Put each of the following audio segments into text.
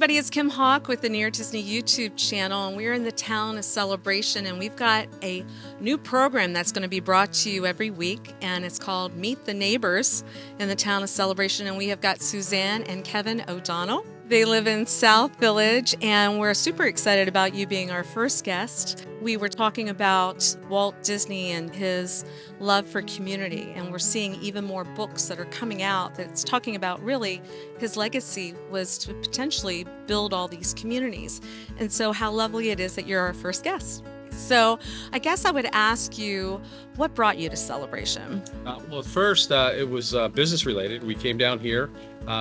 everybody, it's Kim Hawk with the Near Disney YouTube channel, and we're in the town of Celebration, and we've got a new program that's going to be brought to you every week, and it's called Meet the Neighbors in the town of Celebration, and we have got Suzanne and Kevin O'Donnell. They live in South Village, and we're super excited about you being our first guest. We were talking about Walt Disney and his love for community, and we're seeing even more books that are coming out that's talking about really his legacy was to potentially build all these communities. And so how lovely it is that you're our first guest. So I guess I would ask you, what brought you to Celebration? Well, first, it was business related. We came down here.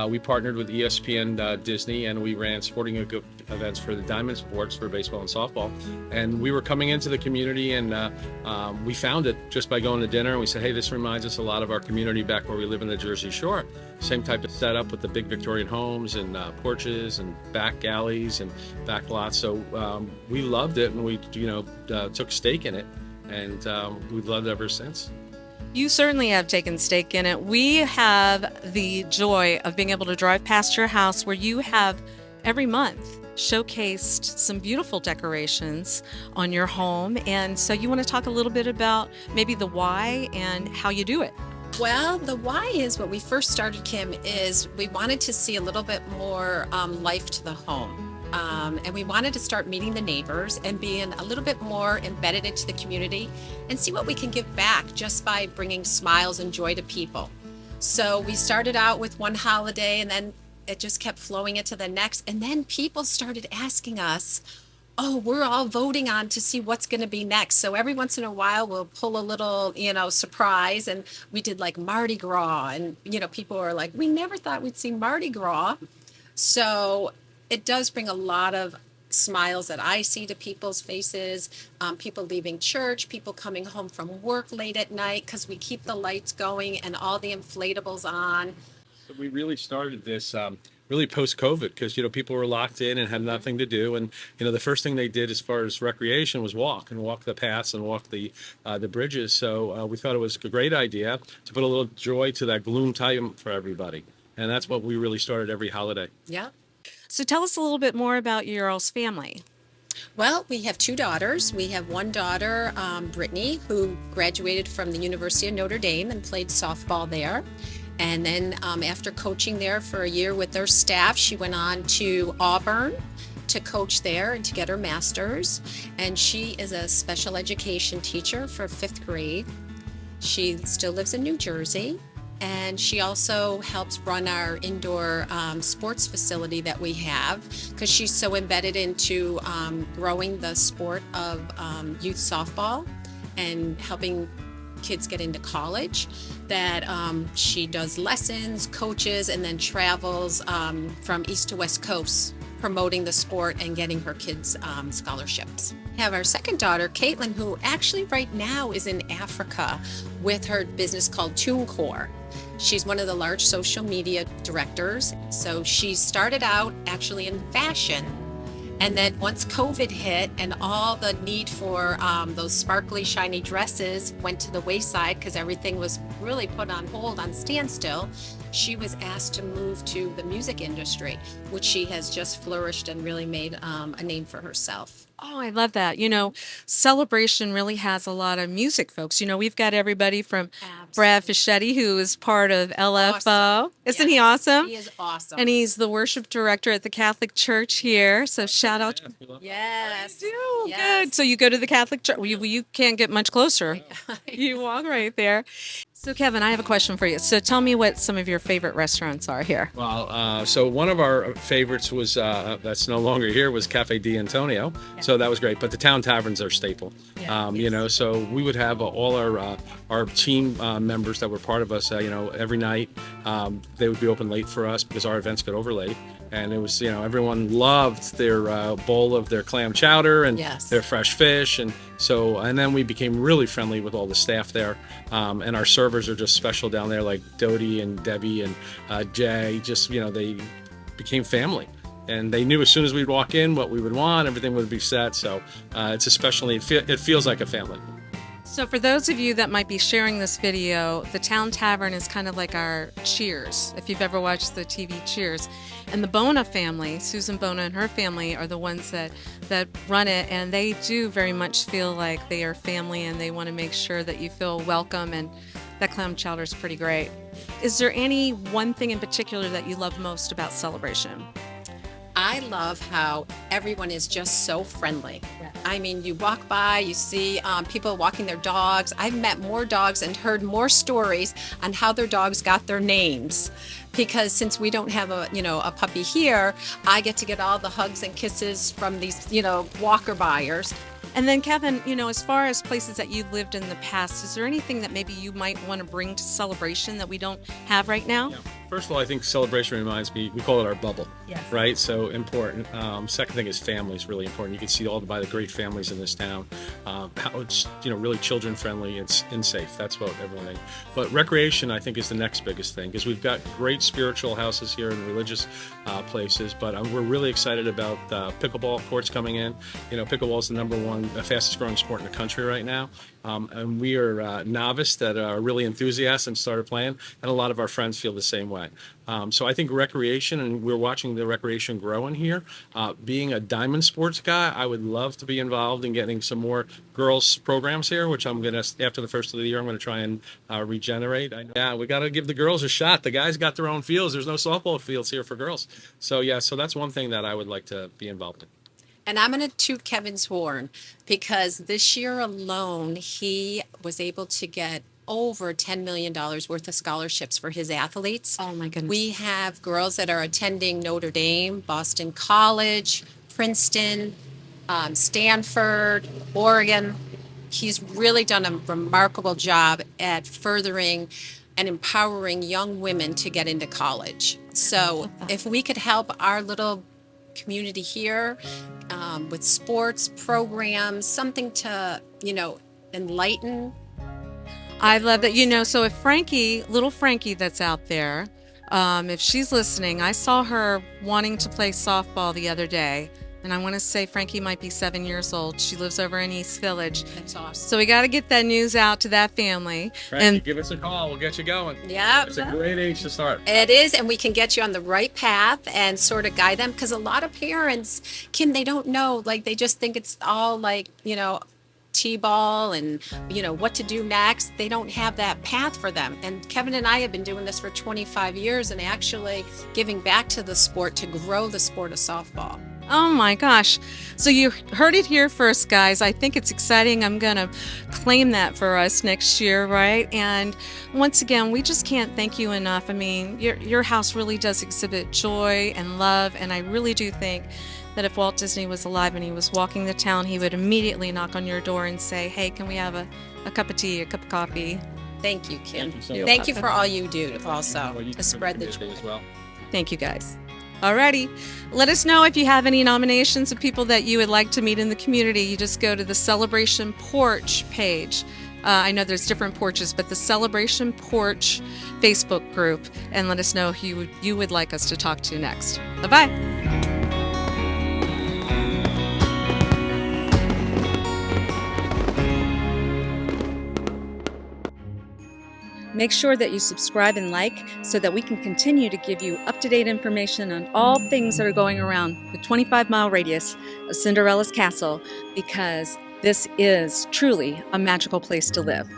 We partnered with ESPN Disney, and we ran sporting events for the Diamond Sports for baseball and softball. And we were coming into the community, and we found it just by going to dinner. And we said, hey, this reminds us a lot of our community back where we live in the Jersey Shore. Same type of setup with the big Victorian homes and porches and back alleys and back lots. So we loved it, and we took stake in it, and we've loved it ever since. You certainly have taken stake in it. We have the joy of being able to drive past your house where you have every month showcased some beautiful decorations on your home. And so you want to talk a little bit about maybe the why and how you do it. Well, the why is what we first started, Kim, is we wanted to see a little bit more life to the home. And we wanted to start meeting the neighbors and being a little bit more embedded into the community and see what we can give back just by bringing smiles and joy to people. So we started out with one holiday, and then it just kept flowing into the next. And then people started asking us, oh, we're all voting on to see what's going to be next. So every once in a while, we'll pull a little, surprise. And we did like Mardi Gras. And, people are like, we never thought we'd see Mardi Gras. So it does bring a lot of smiles that I see to people's faces, people leaving church, people coming home from work late at night because we keep the lights going and all the inflatables on. So we really started this really post-COVID because, people were locked in and had nothing to do. And, the first thing they did as far as recreation was walk the paths and walk the bridges. So we thought it was a great idea to put a little joy to that gloom time for everybody. And that's what we really started every holiday. Yeah. So tell us a little bit more about your all's family. Well, we have two daughters. We have one daughter, Brittany, who graduated from the University of Notre Dame and played softball there. And then after coaching there for a year with their staff, she went on to Auburn to coach there and to get her master's. And she is a special education teacher for 5th grade. She still lives in New Jersey. And she also helps run our indoor sports facility that we have because she's so embedded into growing the sport of youth softball and helping kids get into college that she does lessons, coaches, and then travels from East to West Coast promoting the sport and getting her kids scholarships. We have our second daughter, Caitlin, who actually right now is in Africa with her business called TuneCore. She's one of the large social media directors. So she started out actually in fashion. And then once COVID hit and all the need for those sparkly, shiny dresses went to the wayside because everything was really put on hold, on standstill, she was asked to move to the music industry, which she has just flourished and really made a name for herself. Oh, I love that. Celebration really has a lot of music folks. We've got everybody from Brad Fischetti, who is part of LFO. Awesome. Isn't he awesome? He is awesome. And he's the worship director at the Catholic Church here. So shout out to Yes. you. Do. Yes. Good. So you go to the Catholic Church. You can't get much closer. You walk right there. So Kevin, I have a question for you. So tell me what some of your favorite restaurants are here. Well, so one of our favorites was, that's no longer here, was Cafe D'Antonio. Yeah. So that was great. But the town taverns are staple. Yeah, yes. So we would have all our team members that were part of us, every night. They would be open late for us because our events got over late. And it was, everyone loved their bowl of their clam chowder and yes. their fresh fish. And then we became really friendly with all the staff there. And our servers are just special down there, like Dodie and Debbie and Jay. Just, they became family. And they knew as soon as we'd walk in what we would want, everything would be set. So it's especially, it feels like a family. So for those of you that might be sharing this video, the Town Tavern is kind of like our Cheers, if you've ever watched the TV Cheers. And the Bona family, Susan Bona and her family, are the ones that run it, and they do very much feel like they are family, and they want to make sure that you feel welcome, and that clam chowder is pretty great. Is there any one thing in particular that you love most about Celebration? I love how everyone is just so friendly. I mean, you walk by, you see people walking their dogs. I've met more dogs and heard more stories on how their dogs got their names. Because since we don't have a puppy here, I get to get all the hugs and kisses from these, walker buyers. And then Kevin, as far as places that you've lived in the past, is there anything that maybe you might want to bring to Celebration that we don't have right now? Yeah. First of all, I think Celebration reminds me, we call it our bubble, right? So important. Second thing is family is really important. You can see all the great families in this town, how it's, really children friendly, it's and safe. That's what everyone needs. But recreation, I think, is the next biggest thing, because we've got great spiritual houses here and religious places, but we're really excited about pickleball courts coming in. Pickleball is the number one, fastest growing sport in the country right now. And we are novice that are really enthusiasts and started playing, and a lot of our friends feel the same way. So I think recreation, and we're watching the recreation grow in here. Being a diamond sports guy, I would love to be involved in getting some more girls programs here, which I'm going to, after the first of the year, I'm going to try and regenerate. We got to give the girls a shot. The guys got their own fields. There's no softball fields here for girls. So that's one thing that I would like to be involved in. And I'm going to toot Kevin's horn, because this year alone, he was able to get over $10 million worth of scholarships for his athletes. Oh my goodness. We have girls that are attending Notre Dame, Boston College, Princeton, Stanford, Oregon. He's really done a remarkable job at furthering and empowering young women to get into college. So if we could help our little community here with sports programs, something to, enlighten. I love that. So if little Frankie that's out there, if she's listening, I saw her wanting to play softball the other day. And I want to say Frankie might be 7 years old. She lives over in East Village. That's awesome. So we got to get that news out to that family. Frankie, And give us a call. We'll get you going. Yeah. It's a great age to start. It is, and we can get you on the right path and sort of guide them, because a lot of parents, Kim, they don't know. Like, they just think it's all like, T-ball and, what to do next. They don't have that path for them. And Kevin and I have been doing this for 25 years and actually giving back to the sport to grow the sport of softball. oh my gosh. So you heard it here first, guys. I think it's exciting. I'm going to claim that for us next year, right? And once again, we just can't thank you enough. I mean, your house really does exhibit joy and love, and I really do think that if Walt Disney was alive and he was walking the town, he would immediately knock on your door and say, hey, can we have a cup of tea, a cup of coffee? Thank you, Kim. Thank you so much. Thank you for all you do also Well, you to spread the joy joy. as well. Thank you, guys. Alrighty. Let us know if you have any nominations of people that you would like to meet in the community. You just go to the Celebration Porch page. I know there's different porches, but the Celebration Porch Facebook group, and let us know who you would like us to talk to next. Bye-bye. Make sure that you subscribe and like so that we can continue to give you up-to-date information on all things that are going around the 25-mile radius of Cinderella's castle, because this is truly a magical place to live.